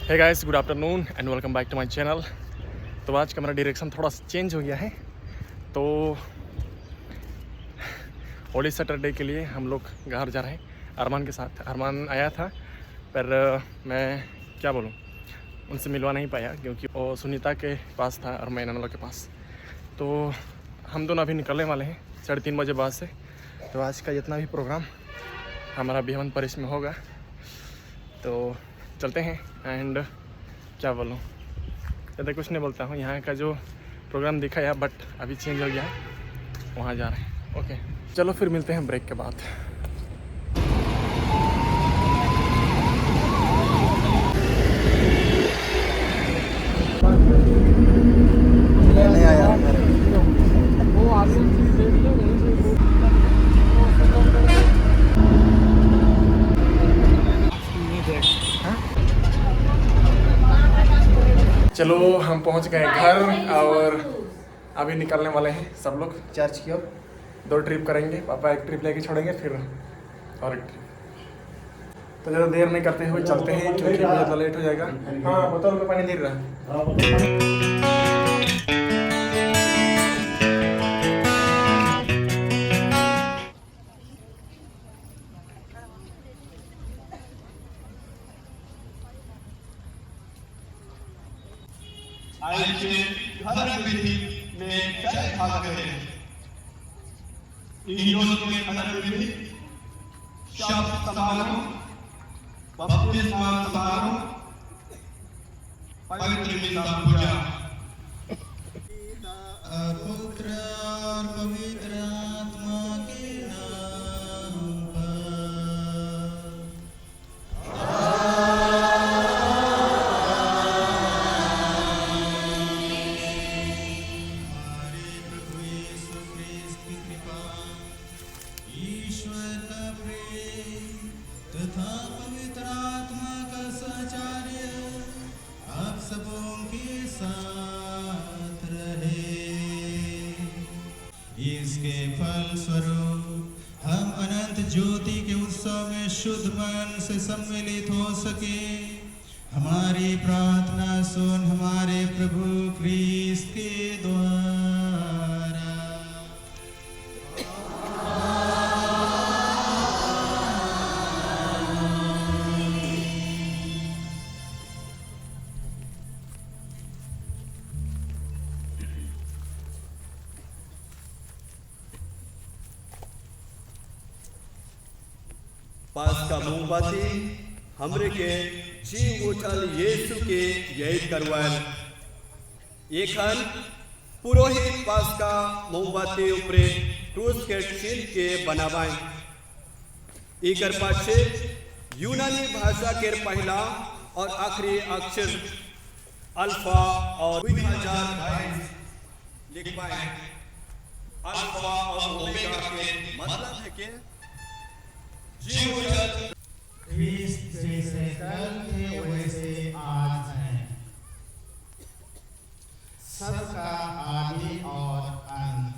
Hey guys, good afternoon and welcome back to my channel. तो आज का मेरा डायरेक्शन थोड़ा चेंज हो गया है। तो होली सैटरडे के लिए हम लोग घर जा रहे हैं अरमान के साथ। अरमान आया था पर मैं क्या बोलूँ, उनसे मिलवा नहीं पाया क्योंकि वो सुनीता के पास था और मैं नैनोला के पास। तो हम दोनों अभी निकलने वाले हैं 3:30 बजे बाद से। तो आज का जितना भी प्रोग्राम हमारा बिहवन परिस में होगा तो चलते हैं। एंड क्या बोलूँ, ज़्यादा कुछ नहीं बोलता हूँ। यहाँ का जो प्रोग्राम दिखा है बट अभी चेंज हो गया है, वहाँ जा रहे हैं। ओके चलो फिर मिलते हैं ब्रेक के बाद। नहीं आया चलो हम पहुँच गए घर और अभी निकलने वाले हैं सब लोग चर्च की ओर। 2 ट्रिप करेंगे, पापा एक ट्रिप लेके छोड़ेंगे फिर और एक ट्रिप। तो ज़्यादा देर नहीं करते हुए चलते हैं क्योंकि ज़्यादा लेट हो जाएगा। हाँ, बोतल में पानी दे रहा है। आज के धर्म विधि में कई भाग हैं। हिंदुओं के धर्म विधि शब्द समारोह, बपतिस्मा समारोह, पवित्र मिसा पूजा। पुत्र और पवित्र आत्मा के नाम ईश्वर का प्रेम तथा पवित्र आत्मा का सहचर्य आप सबों के साथ रहे। इसके फल स्वरूप हम अनंत ज्योति के उत्सव में शुद्ध मन से सम्मिलित हो सके। हमारी प्रार्थना सुन हमारे प्रभु क्रिस्त के द्वारा। पास का मोमबत्ती हमरे के जीव उठल यीशु के याद करवाल। एखन पुरोहित पास का मोमबत्ती ऊपरे क्रूस के चिन्ह के बनावाएं। एकर पाछे यूनानी भाषा के पहला और आखिरी अक्षर अल्फा और 2022 लिखवाएं। अल्फा और ओमेगा के मतलब है कि ख्रीस्त जैसे कल थे वैसे आज हैं, सबका आदि और अंत।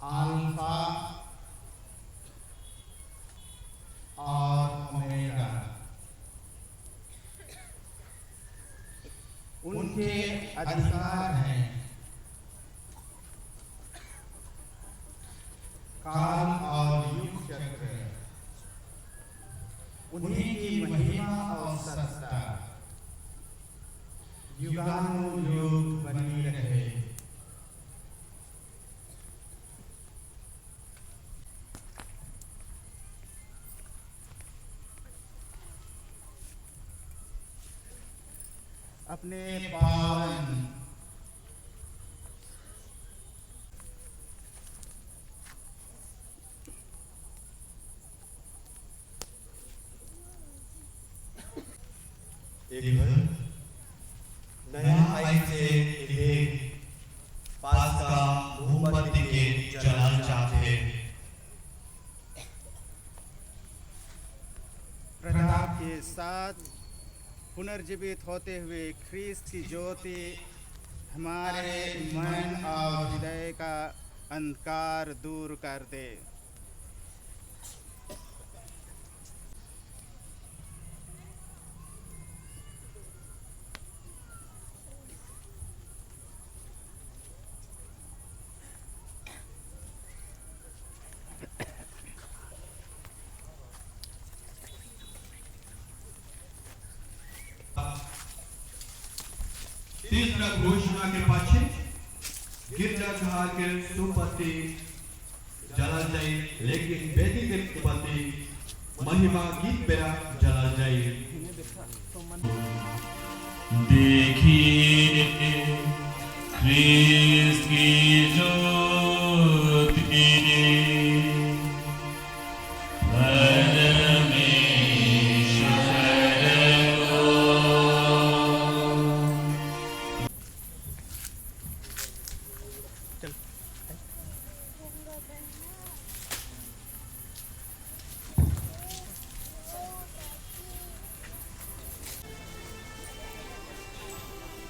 अल्फा और ओमेगा उनके अधिकार हैं। काल और युग चक्र उन्हीं की महिमा और सत्ता युगानुयुग बनी रहे। अपने पावन एक नया आई से एक पास का मोमबत्ती के जलाल चाहते। प्रताप के साथ पुनर्जीवित होते हुए ख्रीस्त की ज्योति हमारे मन और हृदय का अंधकार दूर कर दे। तीसरा घोषणा के पाछे गिरजा घर के सुपति जला जाए, लेकिन वेदी के पति महिमा गीत पेरा जला जाए। देखिए ख्रीस्त की ज्योति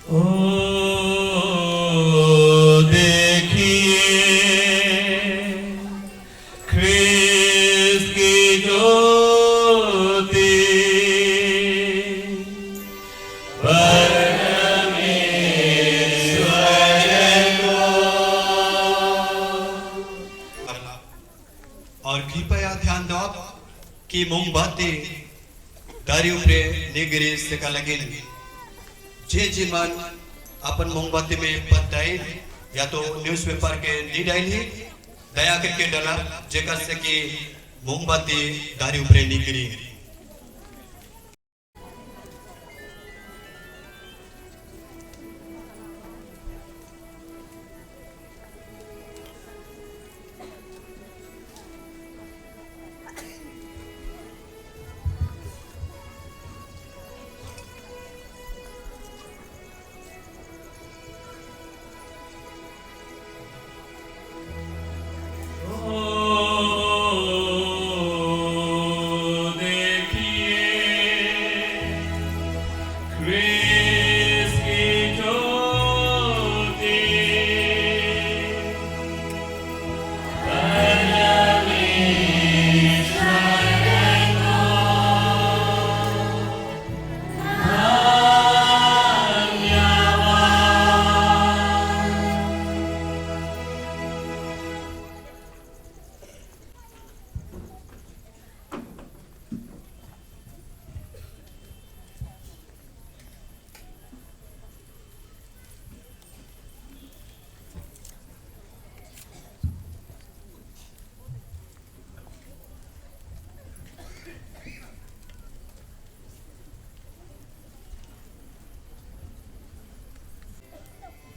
ओ देखिए ख्रीस्त की ज्योति और कृपया ध्यान दो कि मोमबत्ती दारी उपरे निगरी से का लगे जे जे मन अपन मोमबत्ती में पत्ताई या तो न्यूज़पेपर के नी डाली दया करके डाला जेकर से कि मोमबत्ती दारी उपरे निगरी।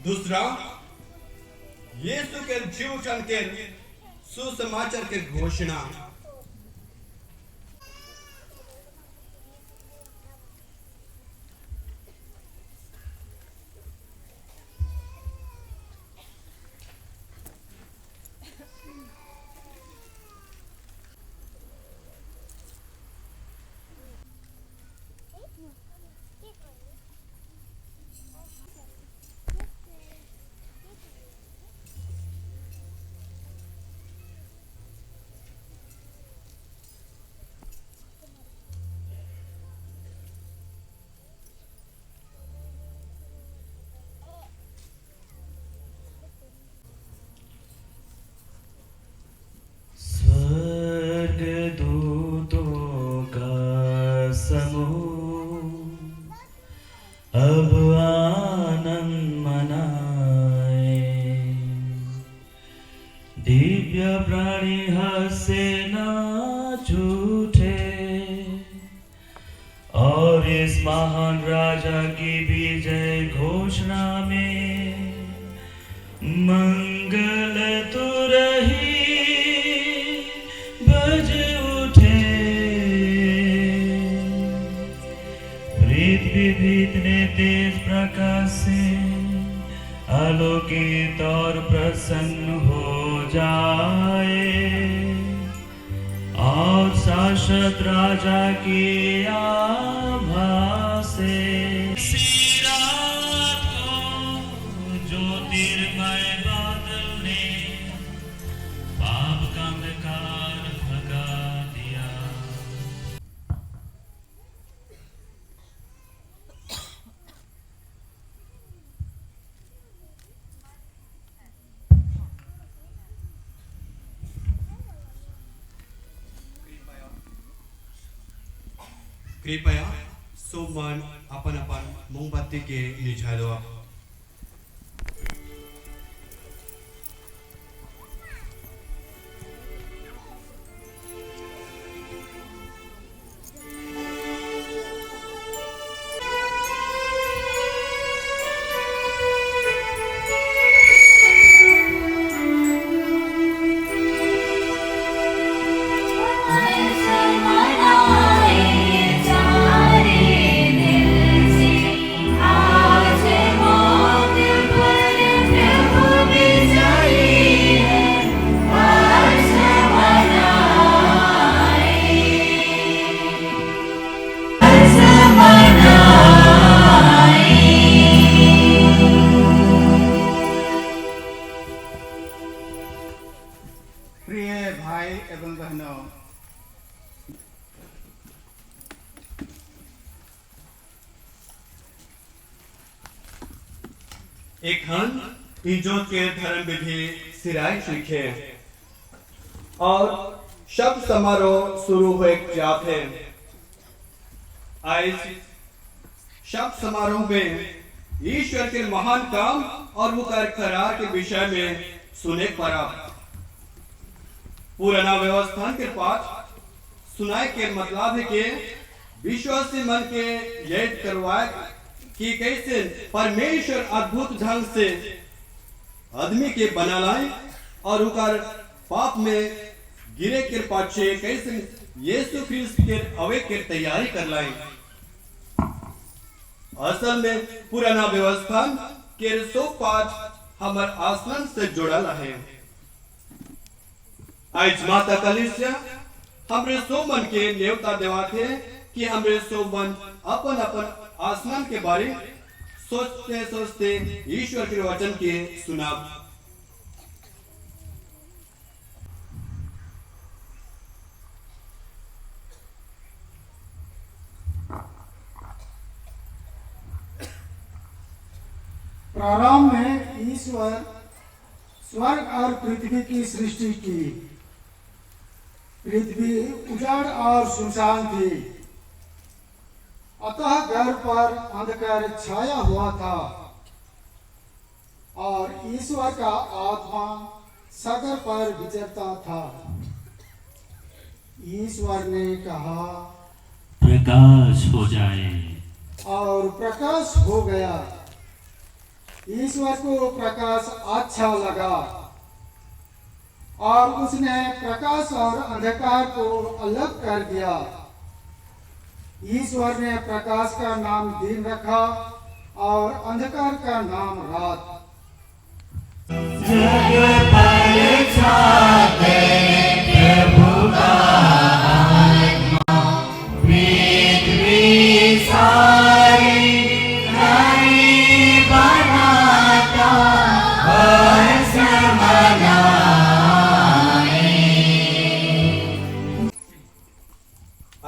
दूसरा यीशु के जीवन के सुसमाचार के घोषणा। अब आनंद मनाए, दिव्य प्राणी हंसे नाच उठे और इस महान राजा की विजय घोषणा में मंगल तुरही बज उठे। पृथ्वी बीतने तेज प्रकाश से आलोकित और प्रसन्न हो जाए और शाश्वत राजा की आभा से रात को ज्योतिर्मय बादल ने पाप का अंधकार भगा दिया। कृपया सोमवार अपन अपन मोमबत्ती के निझा दो। एक हन इंजोत के धर्म विधि सिराय सीखे और शब्द समारोह शुरू हुए जाते आज शब्द समारोह में ईश्वर के महान काम और मुकर करार के विषय में सुने पड़ा। पुराना व्यवस्थान के पाठ सुनाए के मतलब है कि विश्वासी मन के याद करवाए कि कैसे परमेश्वर अद्भुत ढंग से आदमी के बना लाए और उकर पाप में गिरे के पाछे कैसे यीशु ख्रिस्त के अवे के तैयारी कर लाए। असल में पुराना व्यवस्थान के सो पाठ हमार आसन से जुड़ल है। आज माता कलीसिया हमरे सो मन के न्योता देवाते कि हमरे सो मन अपन अपन आसमान के बारे सोचते सोचते ईश्वर के वचन के सुना। प्रारंभ में ईश्वर स्वर्ग और पृथ्वी की सृष्टि की। पृथ्वी उजाड़ और सुनसान थी, अतः घर पर अंधकार छाया हुआ था और ईश्वर का आत्मा सागर पर विचरता था। ईश्वर ने कहा, प्रकाश हो जाए, और प्रकाश हो गया। ईश्वर को प्रकाश अच्छा लगा और उसने प्रकाश और अंधकार को अलग कर दिया। ईश्वर ने प्रकाश का नाम दिन रखा और अंधकार का नाम रात।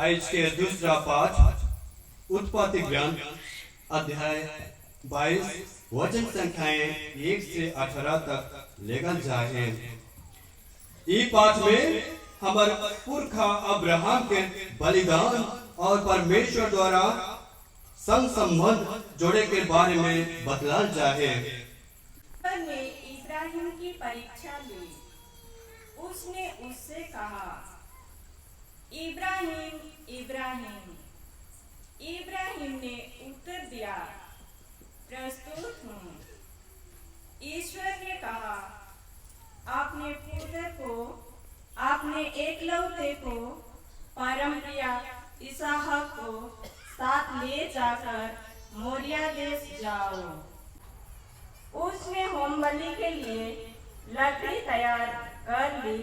आज के दूसरा पाठ उत्पत्ति ग्रंथ अध्याय 22 वचन संख्याएं 1 से 18 तक लेकर जाए। इस पाठ में हमारे पुरखा अब्राहम के बलिदान और परमेश्वर द्वारा संग संबंध जोड़े के बारे में बतला जाए। ने इब्राहिम की परीक्षा ली। उसने उससे कहा, इब्राहिम इब्राहिम। इब्राहिम ने उत्तर दिया, प्रस्तुत हूँ। ईश्वर ने कहा, आपने पुत्र को, आपने एकलौते को, परम प्रिया इसहाक को साथ ले जाकर मोरिया देश जाओ। उसने होम बलि के लिए लकड़ी तैयार कर ली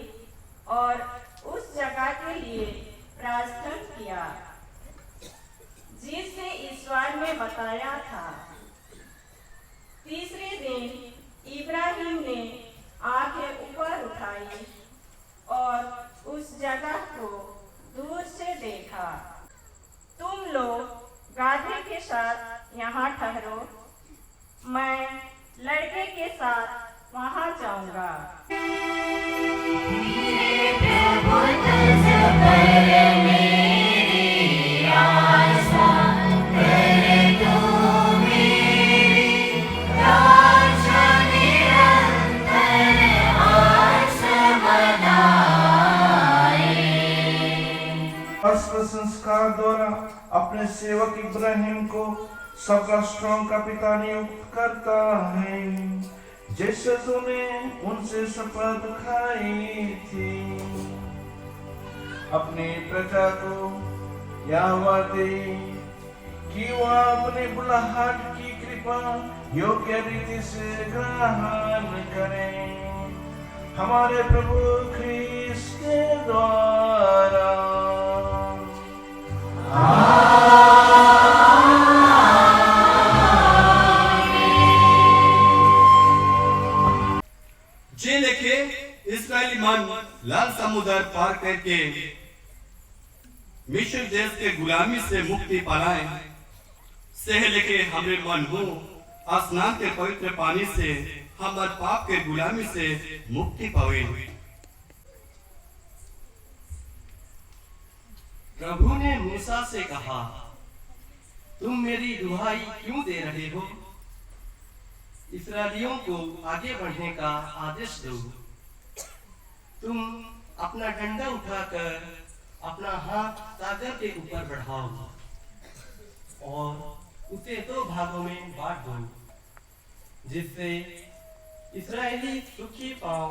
और उस जगह के लिए प्रार्थना किया जिसे ईश्वर ने बताया था। तीसरे दिन इब्राहिम ने आंखें ऊपर उठाई और उस जगह को दूर से देखा। तुम लोग गाधे के साथ यहाँ ठहरो, मैं लड़के के साथ वहाँ जाऊंगा। संस्कार द्वारा अपने सेवक इब्राहिम को सब राष्ट्रों का पिता नियुक्त करता है, जैसे तूने उनसे शपथ खाई थी। अपनी प्रजा को यहोवा दे कि वह अपने बुलाहट की कृपा योग्य रीति से ग्रहण करें, हमारे प्रभु ख्रीस्त के द्वारा। जे लेके इस्राएली मन लाल समुद्र पार करके मिस्र देश के गुलामी से मुक्ति पाए, से लेके हमरे मन हो स्नान के पवित्र पानी से हमारे पाप के गुलामी से मुक्ति पावे। प्रभु ने मूसा से कहा, तुम मेरी दुहाई क्यों दे रहे हो? इस्राएलियों को आगे बढ़ने का आदेश दो। तुम अपना डंडा उठाकर अपना हाथ सागर के ऊपर बढ़ाओ और उसे 2 भागों में बांट दो, जिससे इस्राएली सूखी पांव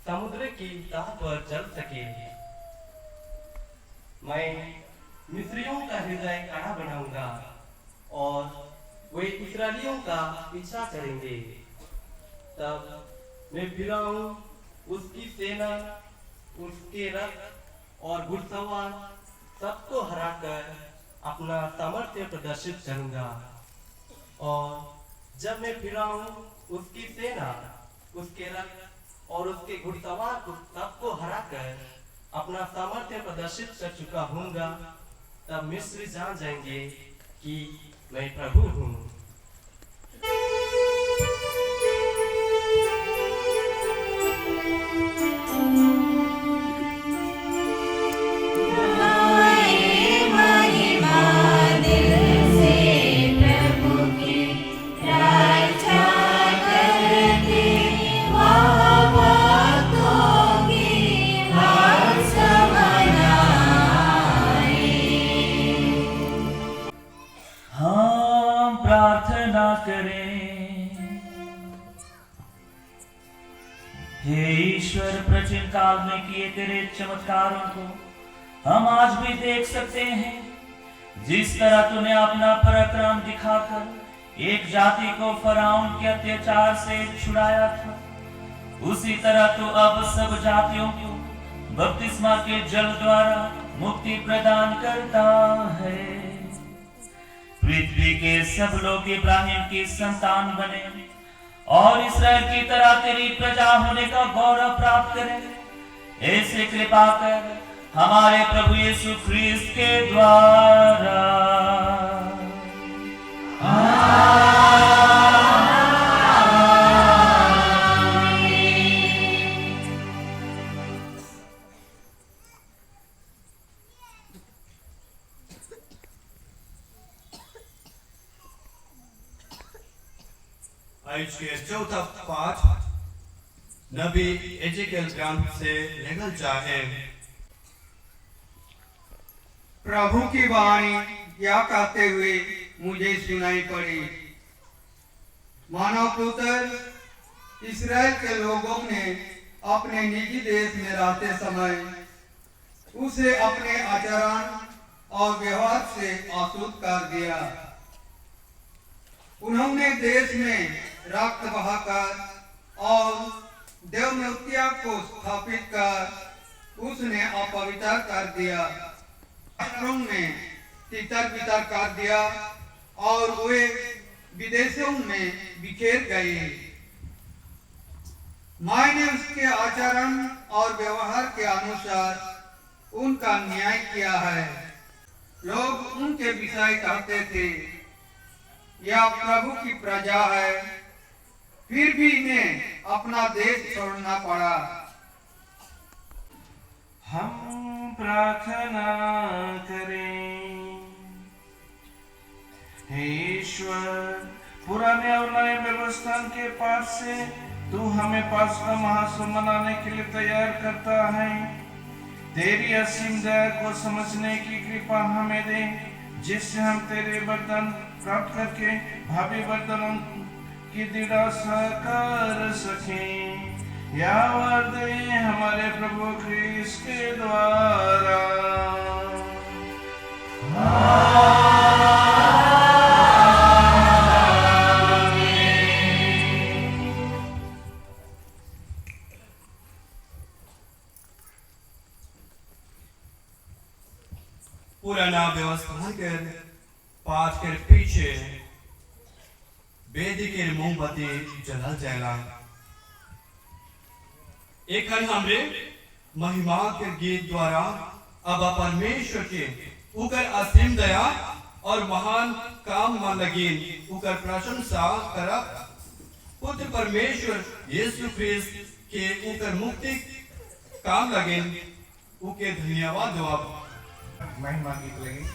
समुद्र की तह पर चल सके। मैं मिस्रियों का हृदय कड़ा बनाऊंगा और वे इस्राएलियों का पीछा करेंगे। तब मैं फिरौन, उसकी सेना, उसके रथ और घुड़सवार सबको हराकर अपना सामर्थ्य प्रदर्शित करूंगा। और जब मैं फिरौन, उसकी सेना, उसके रथ और उसके घुड़सवार को सबको हराकर अपना सामर्थ्य प्रदर्शित कर चुका हूँगा, तब मिस्र जान जाएंगे कि मैं प्रभु हूँ। हे ईश्वर, प्राचीन काल में किए तेरे चमत्कारों को हम आज भी देख सकते हैं। जिस तरह तूने अपना पराक्रम दिखाकर एक जाति को फराउन के अत्याचार से छुड़ाया था, उसी तरह तू अब सब जातियों को बपतिस्मा के जल द्वारा मुक्ति प्रदान करता है। पृथ्वी के सब लोग इब्राहिम की संतान बने और इस्राएल की तरह तेरी प्रजा होने का गौरव प्राप्त करें। ऐसे कृपा कर हमारे प्रभु यीशु ख्रीस्त के द्वारा। आज के चौथा पाठ नबी एजेकियल ग्रंथ से निकल जाए। प्रभु की वाणी क्या कहते हुए मुझे सुनाई पड़ी, मानव पुत्र इस्राएल के लोगों ने अपने निजी देश में रहते समय उसे अपने आचरण और व्यवहार से अशुद्ध कर दिया। उन्होंने देश में रक्त बहाकर और देवमूर्तियों को स्थापित कर उसने अपवित्र कर दिया। राष्ट्रों में तितर बितर कर दिया और वे विदेशों में बिखेर गए। मैंने उसके आचरण और व्यवहार के अनुसार उनका न्याय किया है। लोग उनके विषय कहते थे, यह प्रभु की प्रजा है, फिर भी इन्हें अपना देश छोड़ना पड़ा। हम प्रार्थना करें। हे ईश्वर, पुराने और नए व्यवस्था के पास से तू हमें पास्का महासव मनाने के लिए तैयार करता है। तेरी असीम दया को समझने की कृपा हमें दे, जिससे हम तेरे वरदान प्राप्त करके भावी वरदानों की दृढ़ आशा कर सकें। या वरदान हमारे प्रभु ख्रीस्त के द्वारा। पुराना व्यवस्था के पाठ के पीछे वेदी के मोमबत्ती जला जाला। एक हमरे महिमा के गीत द्वारा अब परमेश्वर के उकर असीम दया और महान काम में लगिन उकर प्रशंसा करब। पुत्र परमेश्वर यीशु ख्रिस्त के उकर मुक्ति काम लगिन उके धन्यवाद देवब। महिमा गीत लगी।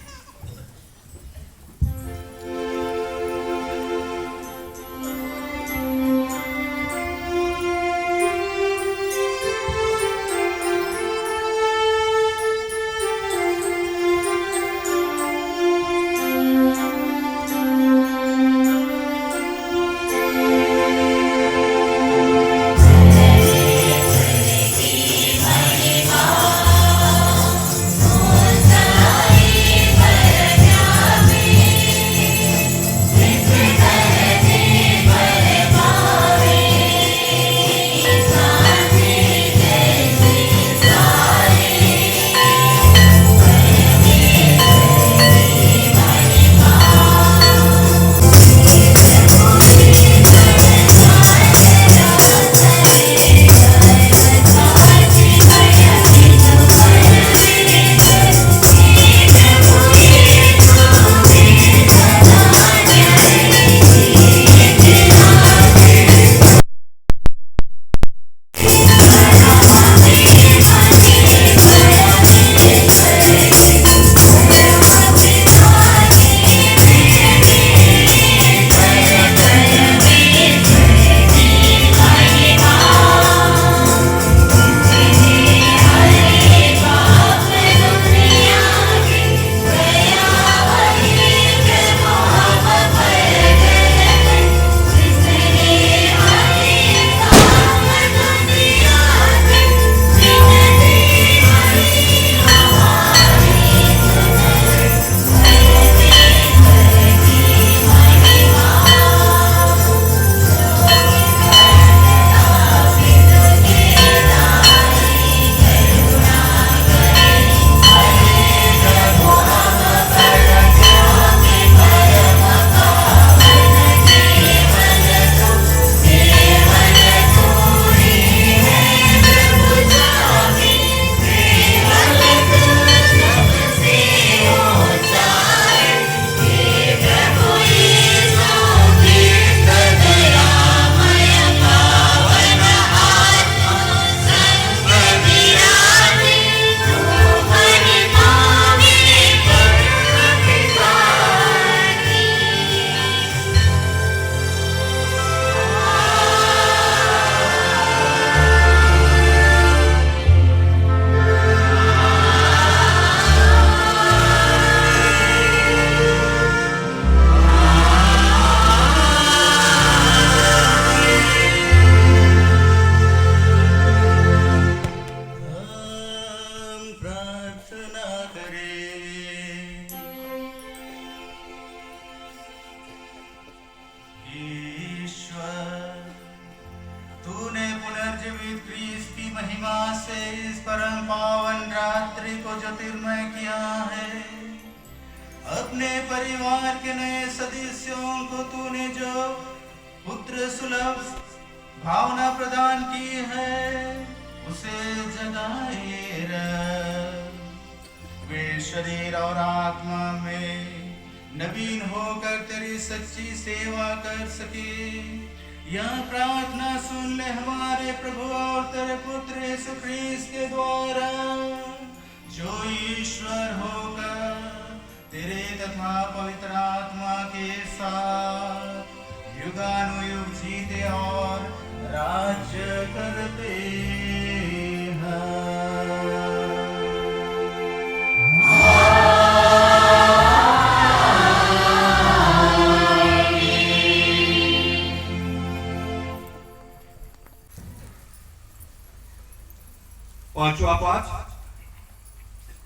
पांचवा पाठ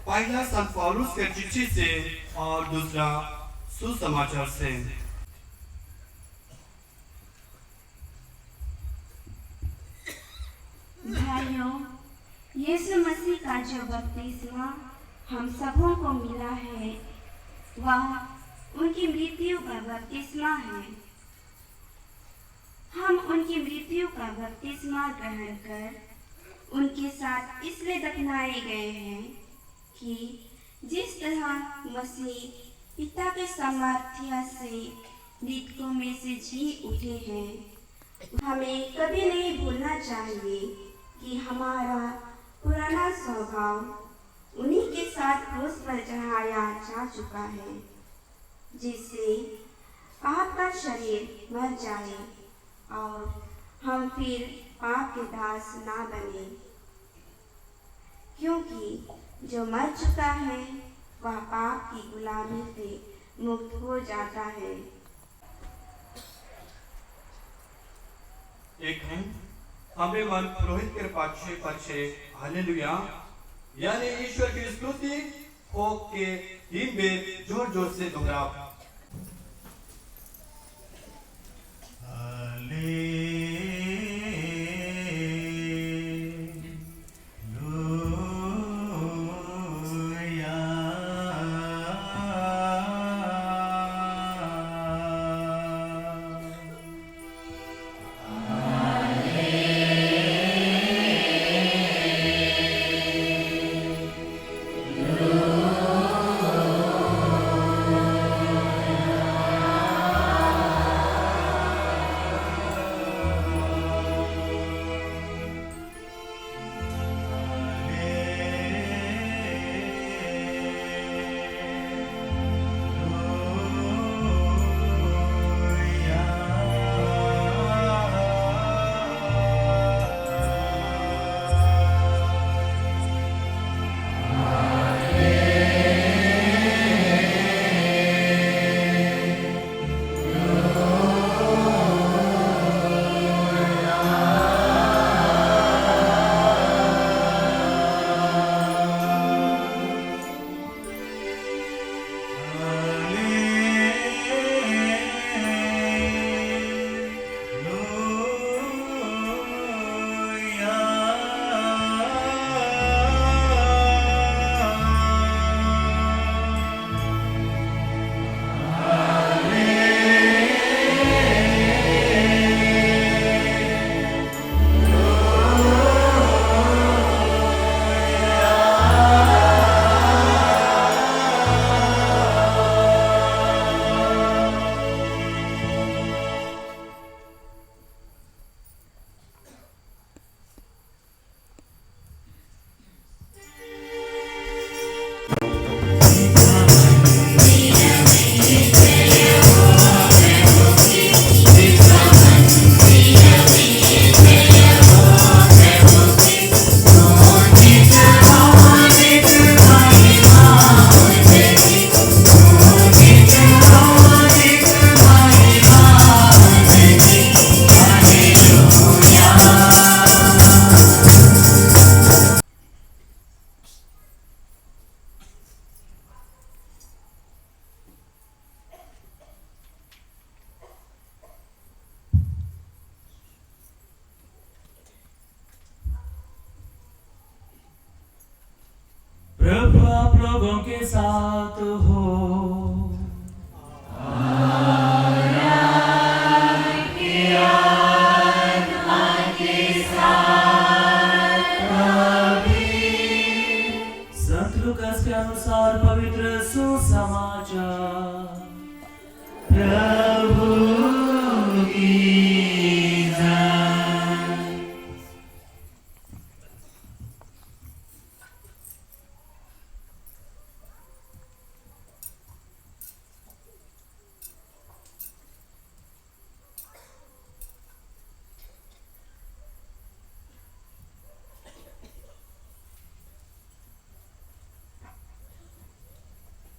पहला संत पौलुस के चिट्ठी से और दूसरा सुसमाचार से। भाइयों, यीशु मसीह का जो बपतिस्मा हम सबों को मिला है वह उनकी मृत्यु का बपतिस्मा है। हम उनकी मृत्यु का बपतिस्मा ग्रहण कर उनके साथ इसलिए दफनाए गए हैं कि जिस तरह मसीह पिता के सामर्थ्य से मृतकों में से जी उठे हैं। हमें कभी नहीं भूलना चाहिए कि हमारा पुराना स्वभाव उन्हीं के साथ क्रूस पर चढ़ाया जा चुका है, जिससे पाप का शरीर मर जाए और हम फिर पाप के दास ना बने, क्योंकि जो मर चुका है वह पाप की गुलामी से मुक्त हो जाता है। एक है हमें मन पुरोहित के पाछे पाछे हालेलुया यानी ईश्वर की स्तुति हो के 3 बेर जोर जोर से दोहराओ। प्रभु आप लोगों के साथ हो। संत लूकास के अनुसार पवित्र सुसमाचार। प्रभु की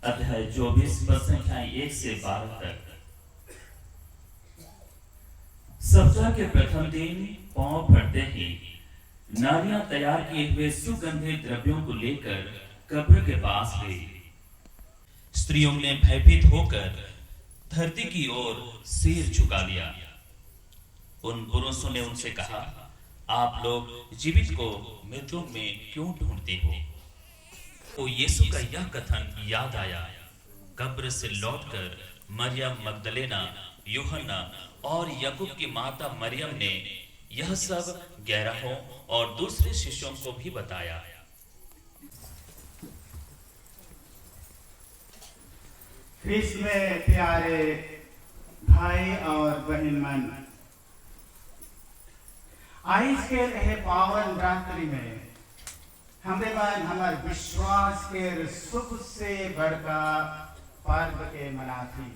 अध्याय 24 पद संख्या 1 से 12 तक। सप्ताह के प्रथम दिन पांव फटते ही नारियां तैयार किए हुए सुगंधित द्रव्यों को लेकर कब्र के पास गई। स्त्रियों ने भयभीत होकर धरती की ओर सिर झुका लिया। उन पुरुषों ने उनसे कहा, आप लोग जीवित को मृतों में क्यों ढूंढते हो? तो यीशु का यह कथन याद आया। कब्र से लौटकर मरियम मगदलेना, यूहन्ना और याकूब की माता मरियम ने यह सब 11 और दूसरे शिष्यों को भी बताया। ख्रीस्त में प्यारे भाई और बहन मन, आज के रहे पावन रात्रि में हमारे मन हमारे विश्वास के सुख से बढ़का पर्व के मनाती।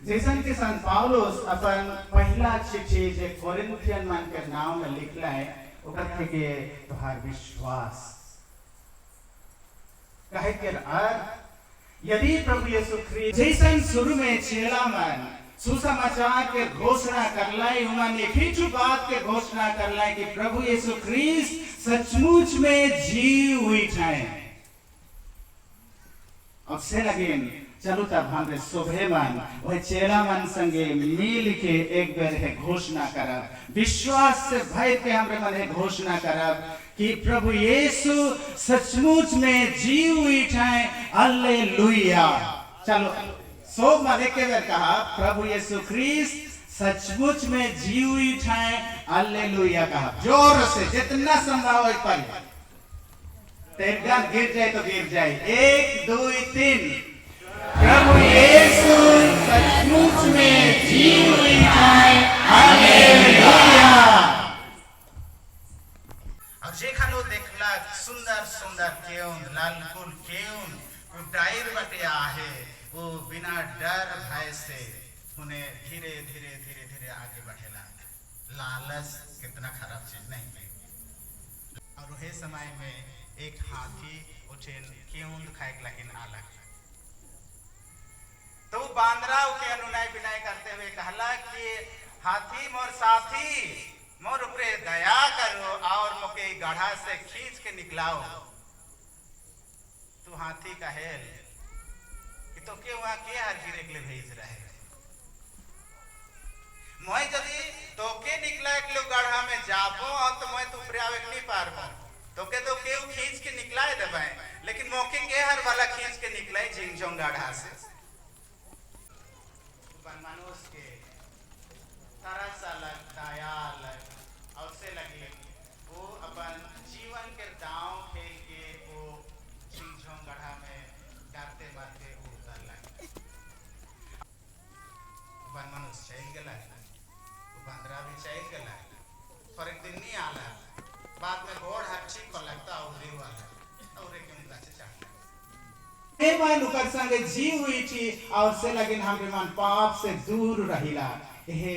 जैसन कि संत पौलुस अपन पहला चिट्ठी जे कोरिन्थियन मन के नाम में लिखला है, ओकर के तोहार विश्वास कहे के अर्थ, यदि प्रभु यीशु ख्रीस्त जैसन शुरू में चेला मन सुसमाचार के घोषणा करलाई, उन्होंने फिर बात के घोषणा करलाई कि प्रभु यीशु ख्रीस्त सचमुच में जी उठाए। अब से लगेन चलो तब हमारे सुबह मन वह चेला मन संगे मिल के एक बार है घोषणा करब, विश्वास से भय के हमारे मन है घोषणा करब कि प्रभु यीशु सचमुच में जी उठाए। हालेलुया। चलो सब मन एक बार कहा, प्रभु यीशु ख्रीस्त सचमुच में जी उठाए। हालेलुया कहा जोर से, जितना संभव हो पाए। तेरगान गिर जाए तो गिर जाए। 1 2 3। प्रभु यीशु सचमुच में जी उठाए। हालेलुया। अब जेखानो देखला सुंदर सुंदर केउन लाल फूल केउन डायर बटे आहे, वो बिना डर भय से उन्हें धीरे धीरे धीरे धीरे आगे बढ़ेला। लालच कितना खराब चीज नहीं। और वही समय में एक हाथी उठे केउन खाए लगिन आलग, तो बांदरा के अनुनय विनय करते हुए कहला कि हाथी मोर साथी, मोर ऊपरे दया करो और मोके गढ़ा से खींच के निकलाओ। तू हाथी कहेल कि तो के वहां के हर गिरे के लिए भेज रहे, मैं यदि तोके निकला एक लोग गढ़ा में जाबो तो मैं तू ऊपरे आवे नहीं पारबो, तोके तो के खींच के निकलाए देबे, लेकिन मौके के हर वाला खींच के निकले झिंगझोंग गढ़ा से। मनुष्य के तरस अलग, दया अलग, और से लगे वो अपन जीवन के दांव खेल के वो झिंगझोंग गढ़ा में डरते मरते वो उतर लगे। मनुष्य चल गया, बंदरा भी चल गया, पर एक दिन नहीं आला, बाद में गोड़ हच्छी को लगता उधरी वाला और एक उनका से चढ़ मन उकर संगे जी हुई थी। और से लगिन हमरे मन पाप से दूर रहिला। हे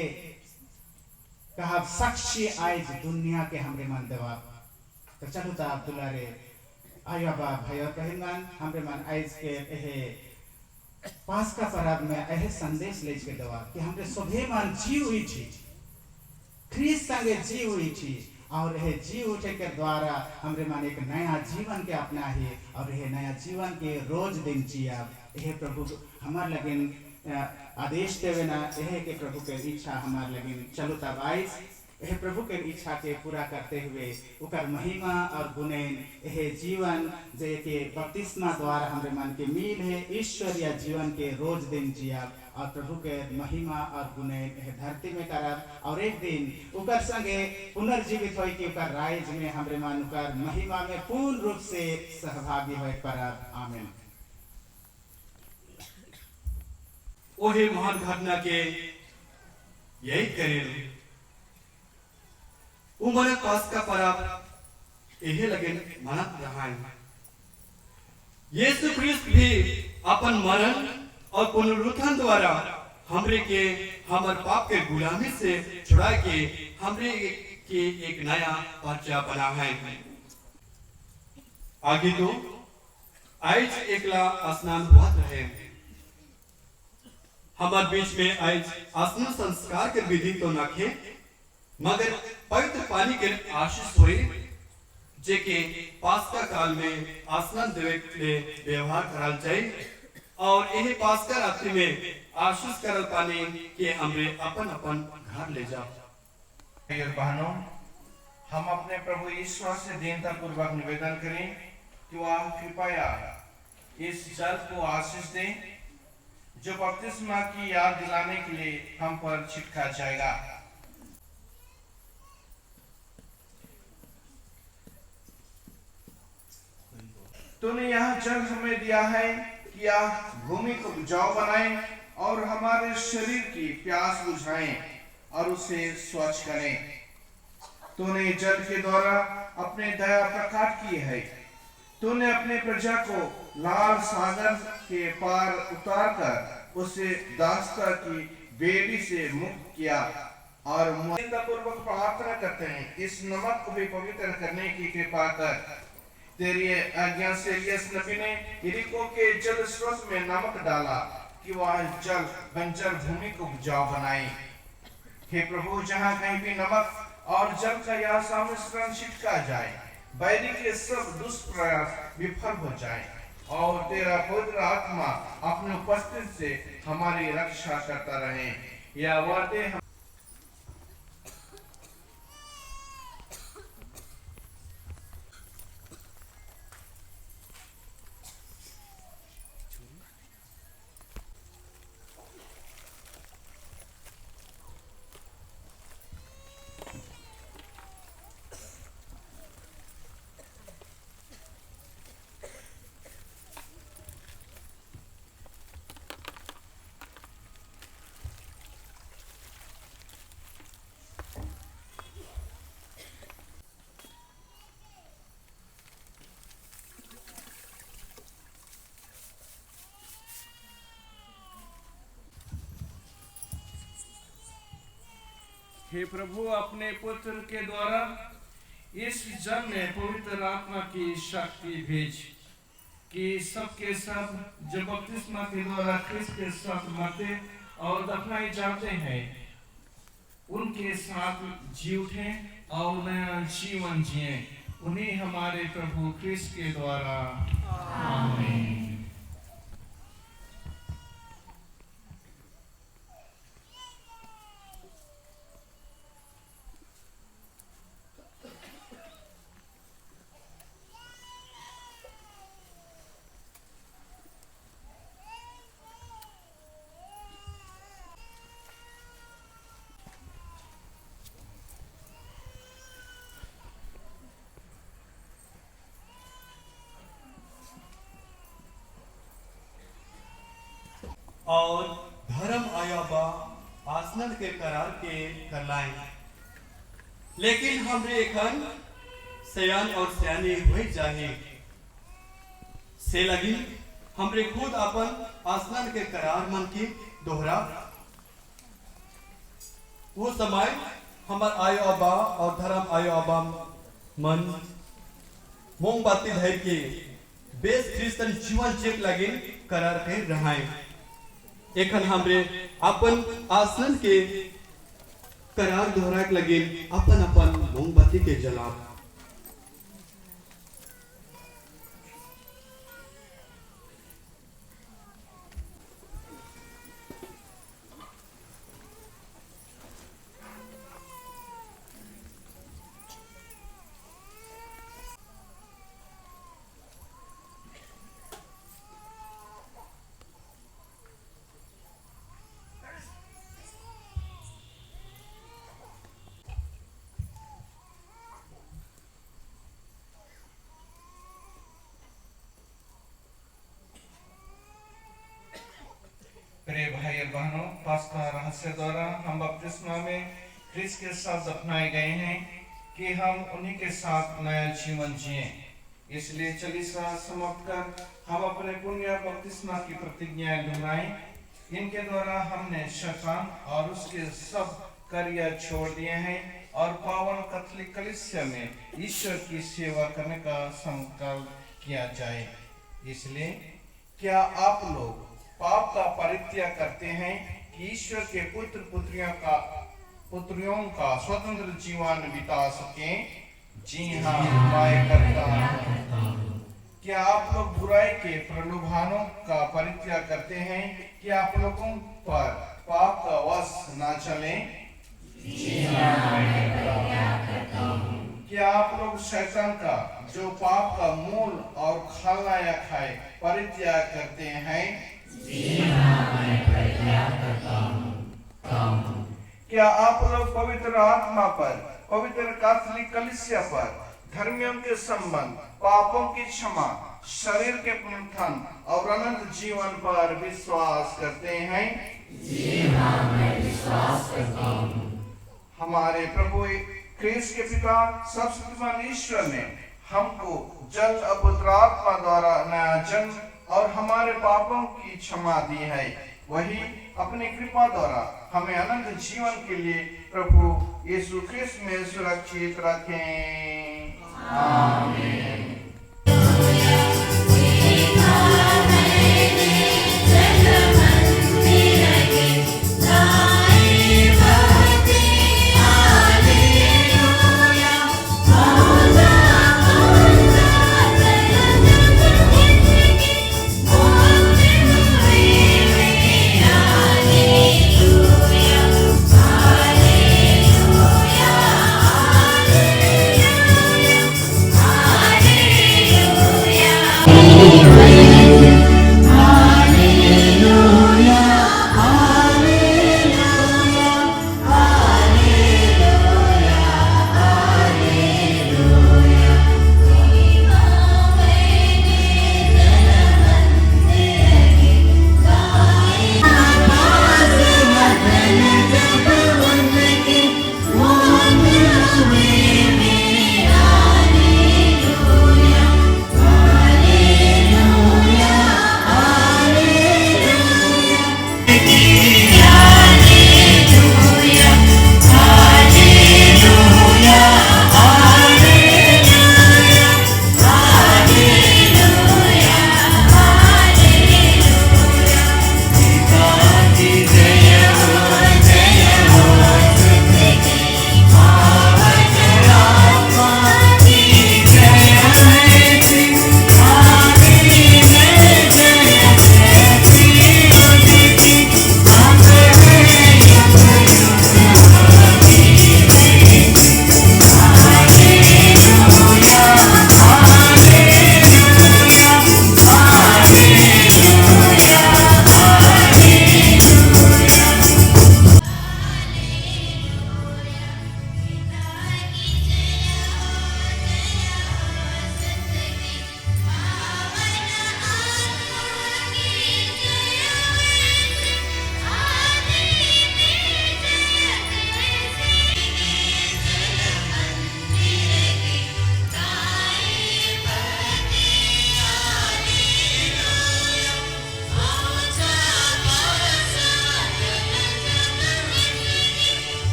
कहा साक्षी आज दुनिया के हमरे मन देवा। तो चलो ता अब्दुल्ला रे आया बा भाई और बहन मन हमरे मन आज के हे पास का परब में यह संदेश ले के देवा कि हमरे सभे मन जी हुई थी, ख्रीस्त संगे जी हुई थी, और यह जी उठे के द्वारा हमरे मन एक नया जीवन के अपना ही, और यह नया जीवन के रोज दिन जिया। यह प्रभु हमार लगिन आदेश देवे ना, यह के प्रभु के इच्छा हमार लगिन। चलो तब आज यह प्रभु के इच्छा के पूरा करते हुए उकर महिमा और गुणैन यह जीवन जे के बपतिस्मा द्वारा हमरे मन के मिल है ईश्वरीय जीवन के रोज दिन जिया, और प्रभु के महिमा और गुणैन यह धरती में करब, और एक दिन उकर संगे पुनर्जीवित होई के उकर राज में हमरे मन उकर महिमा में पूर्ण रूप से सहभागी होए परब। आमीन। ओहे महान घटना के यही करेल उमर पास का परब यही लगे मनत रहा। यीशु ख्रीस्त भी अपन मरण और पुनरुत्थान द्वारा हमरे के हमर पाप के गुलामी से छुड़ा के हमरे के एक नया पर्चा बना है। आगे तो आज एकला स्नान हुआ रहे, हमारे बीच में आज स्नान संस्कार के विधि तो नखे, मगर पवित्र पानी के आशीष हुई जेके पास्का काल में स्नान देवे के व्यवहार करल जाए, और यही पास्का रात्रि में आशीष करल पानी के हमरे अपन अपन घर ले जाओ। बहनों, हम अपने प्रभु ईश्वर से दीनता पूर्वक निवेदन करें कि वह कृपया इस जल को आशीष दें जो बपतिस्मा की याद दिलाने के लिए हम पर छिटका जाएगा। तूने यह जल हमें दिया है कि यह भूमि को उपजाऊ बनाए और हमारे शरीर की प्यास बुझाएं और उसे स्वच्छ करें। तूने जल के द्वारा अपने दया प्रकट की है। तूने अपने प्रजा को लाल सागर के पार उतारकर उसे दास्ता की बेड़ी से मुक्त किया और पूर्वक प्रार्थना करते हैं, इस नमक को भी पवित्र करने की कृपा कर। तेरी आज्ञा से एलियस नबी ने यरीको के जल स्रोत में नमक डाला कि वह जल बंजर भूमि को उपजाऊ बनाए। हे प्रभु, जहाँ कहीं भी नमक और जल का यह सम्मिश्रण छिटका जाए, बैरी के सब दुष्प्रयास विफल हो जाए और तेरा पवित्र आत्मा अपने उपस्थिति से हमारी रक्षा करता रहे। यह वादे हे प्रभु, अपने पुत्र के द्वारा इस जल में पवित्र आत्मा की शक्ति भेज कि सबके सब जो बपतिस्मा के द्वारा ख्रिस्त के साथ मरते और दफनाए जाते हैं, उनके साथ जी उठे और नया जीवन जिए। उन्हें हमारे प्रभु ख्रिस्त के द्वारा आमीन। और धर्म आयाबा आसनन के करार के करलाएं, लेकिन हमरे एखन सयान और सयानी हुई जाही से लगी हमरे खुद अपन आसनन के करार मन की दोहरा। वो समय हमार आयो अबा और धर्म आयो अबा मन मोमबत्ती धर के बेस क्रिश्चियन जीवन चेक लगे करार के रहाए। एखन हमरे अपन आसन के करार दोहरा के लगे अपन अपन मोमबत्ती के जलाब। प्रिय भाई और बहनों, पास्का रहस्य द्वारा हम बपतिस्मा में ख्रिस्त के साथ दफनाए गए हैं कि हम उन्हीं के साथ नया जीवन जिए। इसलिए चालीसा समाप्त कर हम अपने पुण्य बपतिस्मा की प्रतिज्ञाएं दोहराएं। इनके द्वारा हमने शैतान और उसके सब कार्य छोड़ दिए हैं और पावन कैथोलिक कलीसिया में ईश्वर की सेवा करने का संकल्प किया जाए। इसलिए क्या आप लोग पाप का परित्याग करते हैं कि ईश्वर के पुत्र पुत्रियों का स्वतंत्र जीवन बिता सकें? जी हाँ, मैं करता हूँ। क्या आप लोग बुराई के प्रलोभनों का परित्याग करते हैं कि आप लोगों पर पाप का वश न चले? जी हाँ, मैं करता हूँ। क्या आप लोग शैतान का जो पाप का मूल और खाना या खाए परित्याग करते हैं? जी हाँ, मैं परित्याग करता हूँ। क्या आप लोग पवित्र आत्मा पर, पवित्र कैथोलिक कलीसिया पर, धर्मियों के संबंध, पापों की क्षमा, शरीर के पुनरुत्थान और अनंत जीवन पर विश्वास करते हैं। जी हाँ, मैं विश्वास करता हूँ। हमारे प्रभु क्रिस्त के पिता सर्वशक्तिमान ईश्वर ने हमको जल और पवित्र आत्मा द्वारा नया जन्म और हमारे पापों की क्षमा दी है। वही अपनी कृपा द्वारा हमें अनंत जीवन के लिए प्रभु यीशु ख्रिस्त में सुरक्षित रखें। आमीन।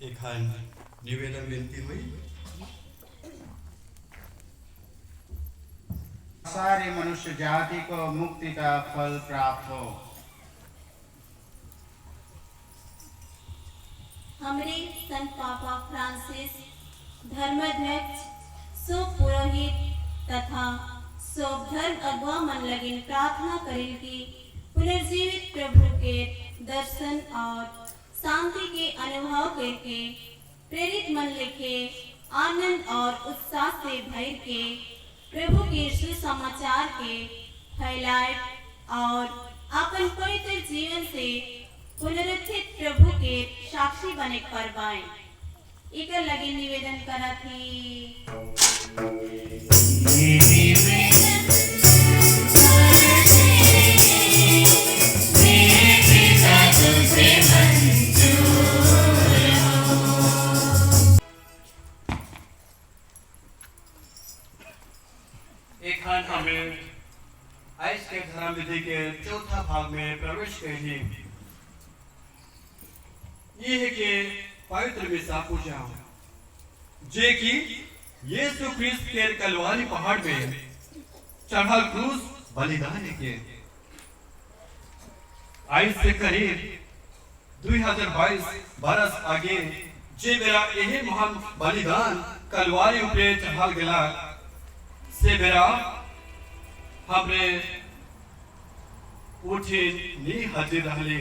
एक निवेदन विनती हुई। सारी मनुष्य जाति को मुक्ति का फल प्राप्त हो। हमारे संत पापा फ्रांसिस, धर्माध्यक्ष, सो पुरोहित तथा सो धर्म अगुआ मन लगिन प्रार्थना करें कि पुनर्जीवित प्रभु के दर्शन और शांति के अनुभव करके प्रेरित मन लिखे आनंद और उत्साह से भर के प्रभु के सुसमाचार के फैलाए और अपन पवित्र जीवन से पुनरुत्थित प्रभु के साक्षी बने करवाएं। इकर लगे निवेदन करा थी। हमें आज के धर्म विधि के चौथा भाग में प्रवेश करिए। ये है कि पवित्र मिसा पूजा जे कि यीशु ख्रिस्त के कलवारी पहाड़ में चढ़ल क्रूस बलिदान के आज से करीब 2022 बरस आगे जे मेरा यही महान बलिदान कलवारी पे चढ़ल गला से मेरा हमने उठे नी हाजिर रहले।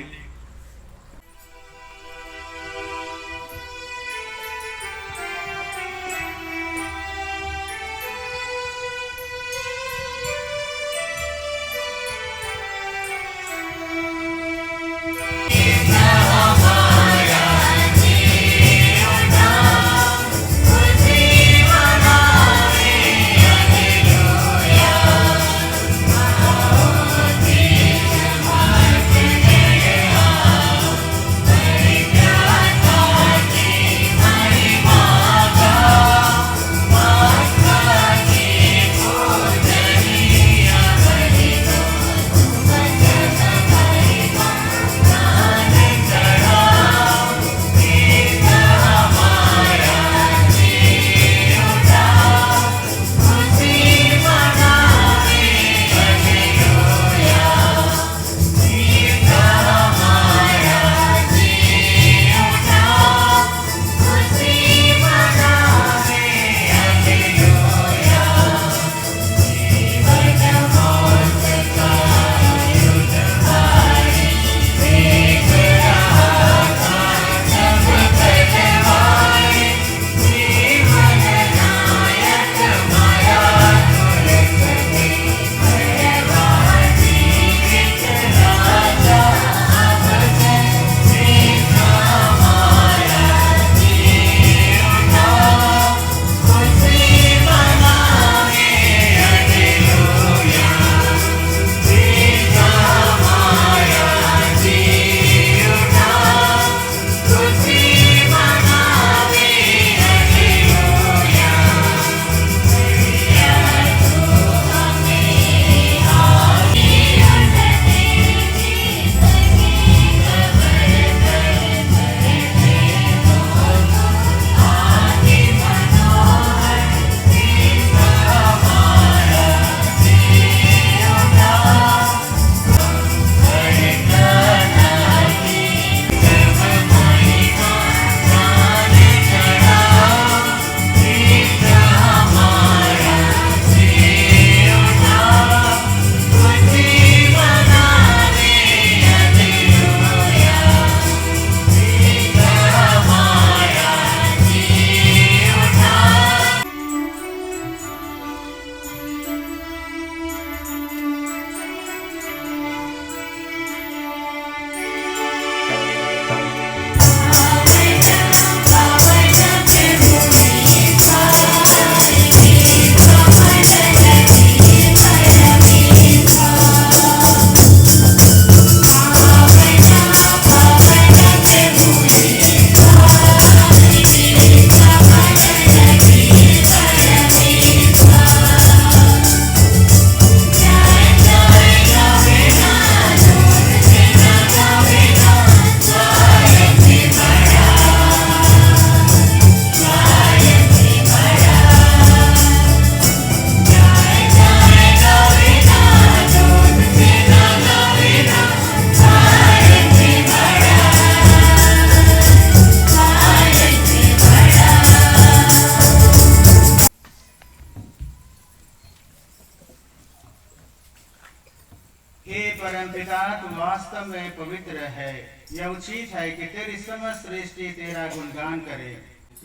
वास्तव में पवित्र है। यह उचित है कि तेरी समस्त सृष्टि तेरा गुणगान करे।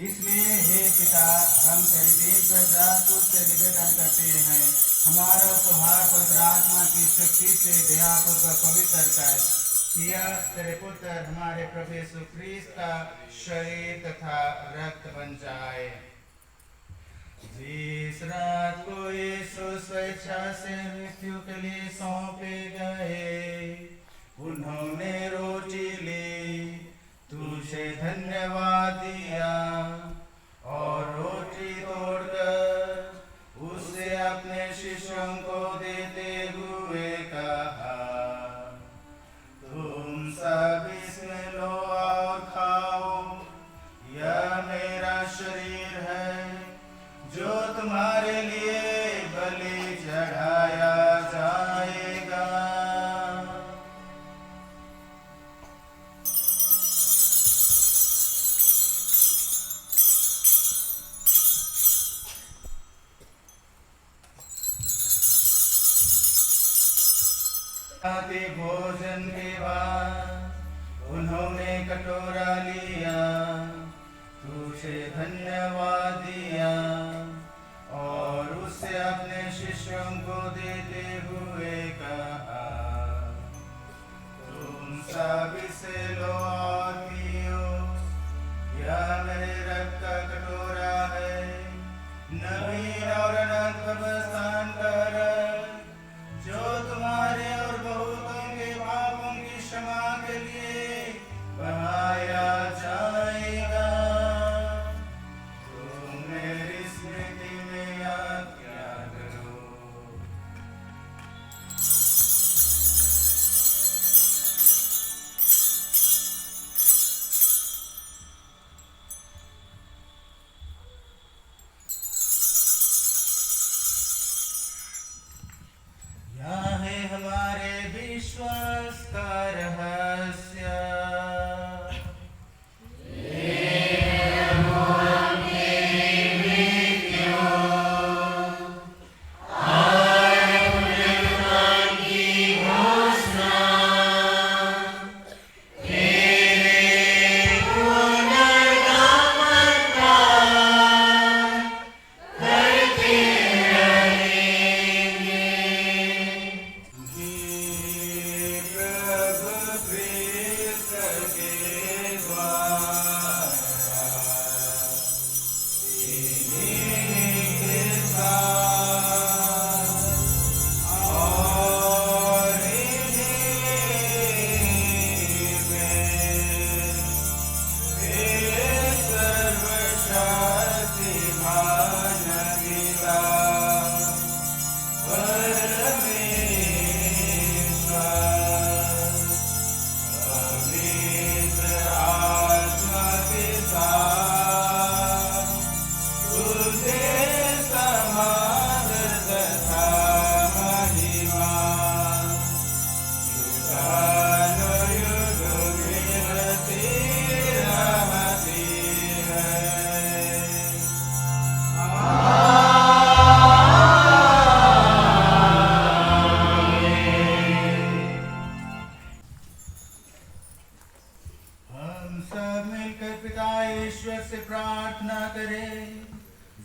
इसलिए हे पिता, हम तेरी दीन प्रजा तुझसे निवेदन करते हैं, हमारा उपहार पवित्र आत्मा की शक्ति से दयापूर्वक पवित्र कर। यह तेरे पुत्र हमारे प्रभु यीशु ख्रीस्त का शरीर तथा रक्त बन जाए। जिस रात को यीशु स्वेच्छा से मृत्यु के लिए सौंपे गए, उन्होंने रोटी ली, तुझे धन्यवाद दिया और रोटी तोड़कर उसे अपने शिष्यों को देते हुए कहा, तुम सब इसमें लो और खाओ, यह मेरा शरीर है जो तुम्हारे लिए बलि चढ़ाया जाएगा। भोजन के बाद उन्होंने कटोरा लिया, तुझे धन्यवाद दिया और उसे अपने शिष्यों को देते हुए कहा, तुम सब इसे लो और पियो, यह मेरे रक्त का कटोरा है, नवीन और अनंत व्यवस्थान कर, जो तुम्हारे और बहुतों के पापों की क्षमा के लिए बहाया जाएगा। तुम मेरी स्मृति में याद किया करो। यह है हमारे विश्वास का रहस्य।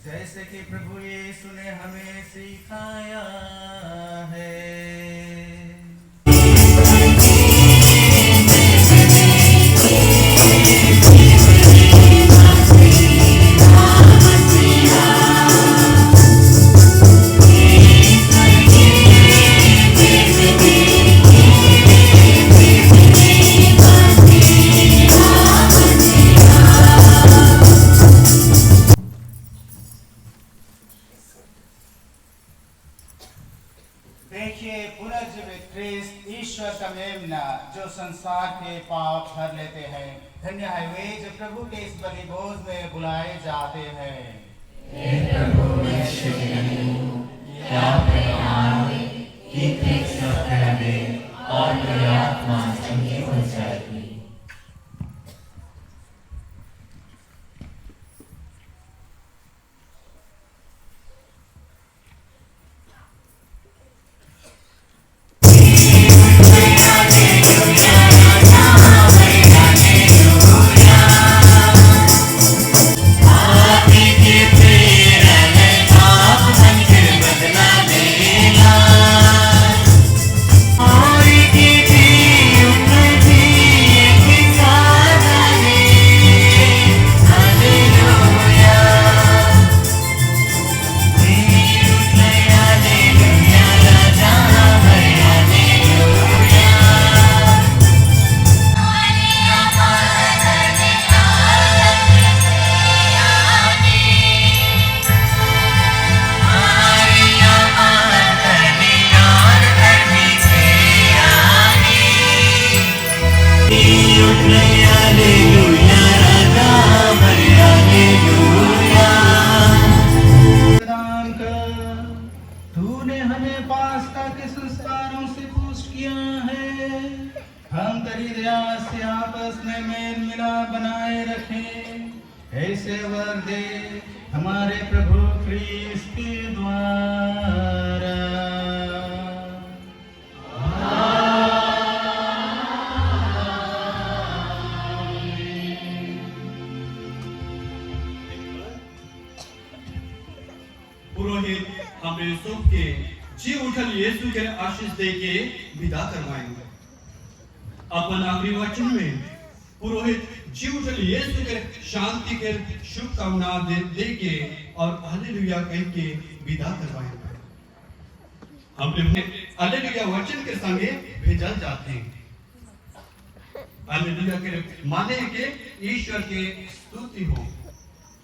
जैसे कि प्रभु यीशु ने हमें सिखाया है। देखिए, पुनर्जीवित ख्रीस्त ईश्वर का मेमना जो संसार के पाप भर लेते हैं। धन्य है वे जो प्रभु के इस बलि भोज में बुलाए जाते हैं। हे प्रभु, मैं शुद्ध नहीं हूँ कि आप मेरे आने की प्रतीक्षा करें और मेरी आत्मा चंगी हो जाएगी। Amen. प्रदान कर। तूने हमें पास्का के संस्कारों से पुष्ट किया है। हम तेरी दया से आपस में मेल मिलाप बनाए रखें। ऐसे वर दे हमारे प्रभु ख्रीस्त के द्वारा। पुरोहित हमें सब के जी उठल यीशु के आशीष दे के विदा करवाएंगे। अपन आखिरी वचन में पुरोहित जी उठल यीशु के शांति के शुभकामना दे के और हालेलुया कह के विदा करवाएंगे। हमने हालेलुया वचन के संगे भेजल जाते हैं। हालेलुया के माने के ईश्वर के स्तुति हो,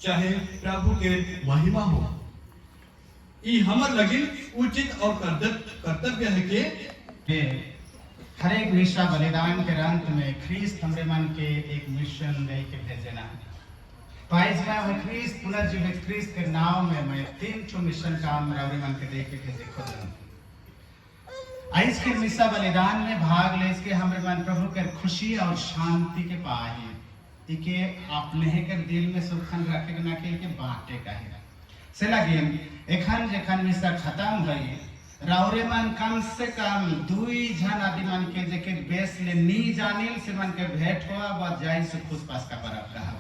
चाहे प्रभु के महिमा हो। ई हमर लगिन उचित और कर्तव्य है के हर एक मिशा बलिदान के अंत में ख्रीस्त हमरे मन के एक मिशन दे के भेजना। तो आज मैं ख्रीस्त पुनर्जीवित ख्रीस्त के नाम में मैं 3 ठो मिशन काम हमरे मन के दे के भेजे खोजन। आज के मिशा बलिदान में भाग ले इसके हमरे मन प्रभु के खुशी और शांति के पाए इके अपने के दिल में सुखन रखे ना के बांटे का है से लगे एखन जखन मिसा खत्म भई रावरे मन कम से कम 2 जन आदि मन के जेके बेस ले नी जानिल से मन के भेंट होआ बा जाई से खुश पास का परब कहा।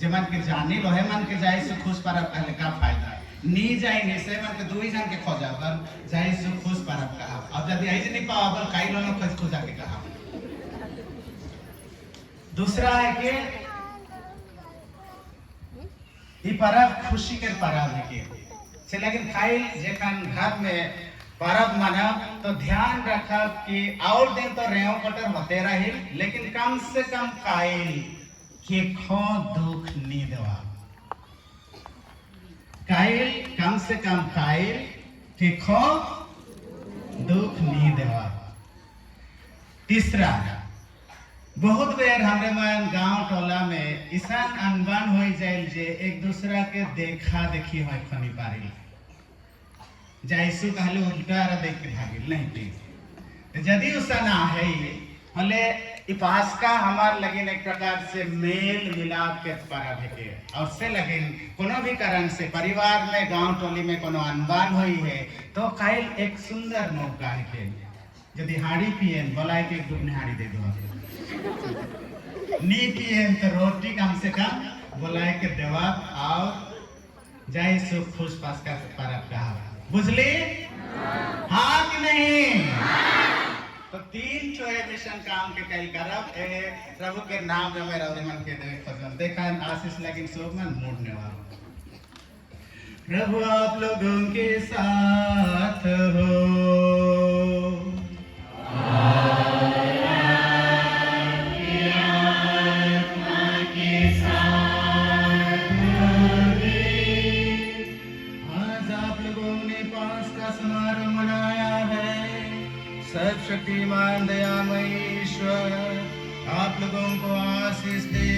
जे मन के जानिल ओहे मन के जाई से खुश परब कहले का फायदा नी जाई ने से मन के 2 जन के खोजा पर जाई से खुश परब कहा। अब यदि आई नहीं पावल काई लोग खुश खुजा के कहा। दूसरा है के ई परब खुशी के परब है के से लेकिन खाइल जेखन घर में परब मनब तो ध्यान रखब कि और दिन तो रेव कटर होते रही लेकिन कम से कम खाइल के खो दुख नी देवा। खाइल कम से कम खाइल के खो दुख नी देवा। तीसरा बहुत बेर हमरे मन गांव टोला में इसान अनबन हो जाइल जे एक दूसरा के देखा देखी हो खनी पारी जैसु कहले उल्टा रा देख के भागिल नहीं थी। यदि उसा ना है हले ई पास्का हमार लगिन एक प्रकार से मेल मिलाप के परब है के और से लगिन कोनो भी कारण से परिवार में गांव टोली में कोनो अनबन हुई है तो काइल एक सुंदर मौका है के यदि हाड़ी पियन बोलाए के एक दुगनी हाड़ी दे दो नी पियन तो रोटी कम से कम बोलाए के देवा और जाई सो खुश पास्का परब कहा। बुझली हाँ कि नहीं? तो 3 छोए मिशन काम के कई करब ए प्रभु के नाम में मेरा मन के देवे खजन देखा आशीष लगिन सब मन मोड़ने वाला। प्रभु आप लोगों के साथ हो। शक्तिमान दयामय ईश्वर आप लोगों को आशीष दे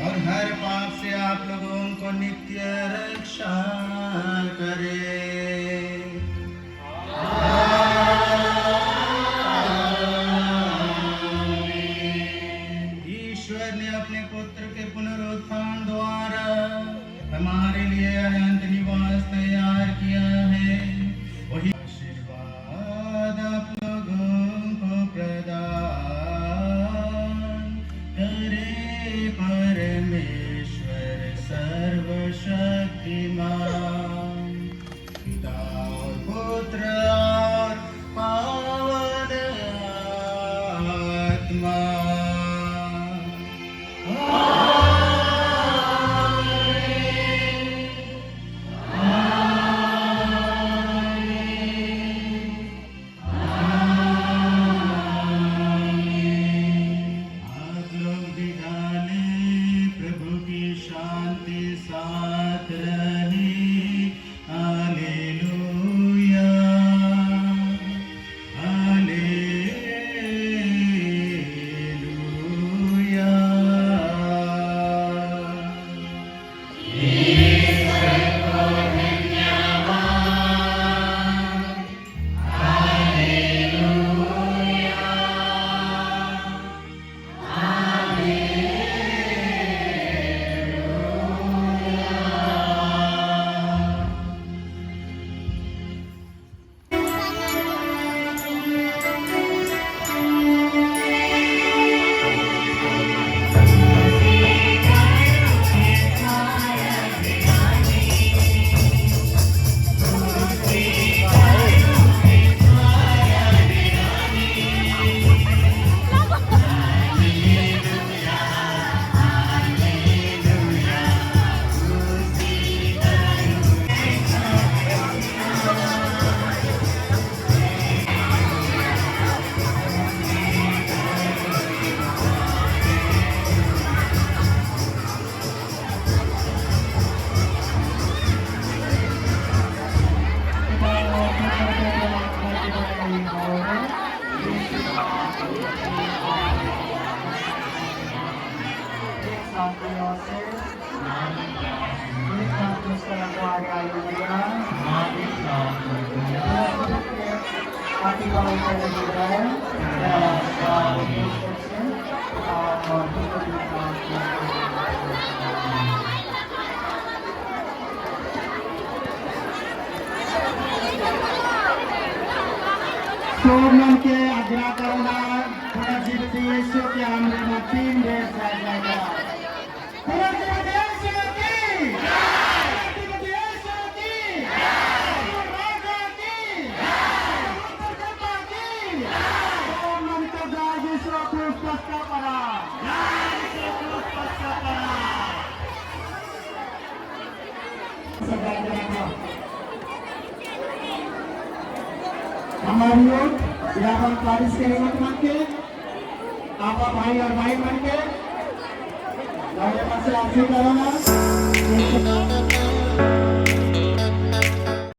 और हर पाप से आप लोगों को नित्य रक्षा करे। ईश्वर ने अपने पुत्र के पुनरुत्थान द्वारा हमारे लिए अनंत निवास तैयार किया है। वही आशीर्वाद आप लोगों को प्रदान करे परमेश्वर सर्वशक्तिमान पिता और पुत्र और पावन आत्मा। मन के आग्रह करना पुनर्जीवित यीशु के हमरे में 3 बेर जय जयकार पुनर्जीवित यीशु की पुनर्जीवित यीशु की राजा की कृपा की मन के जय यीशु क्रूस का परा हमारी ओर यहाँ बारिश के हिम्मत बन के आपा भाई और भाई बन के आपसे आपसे कराना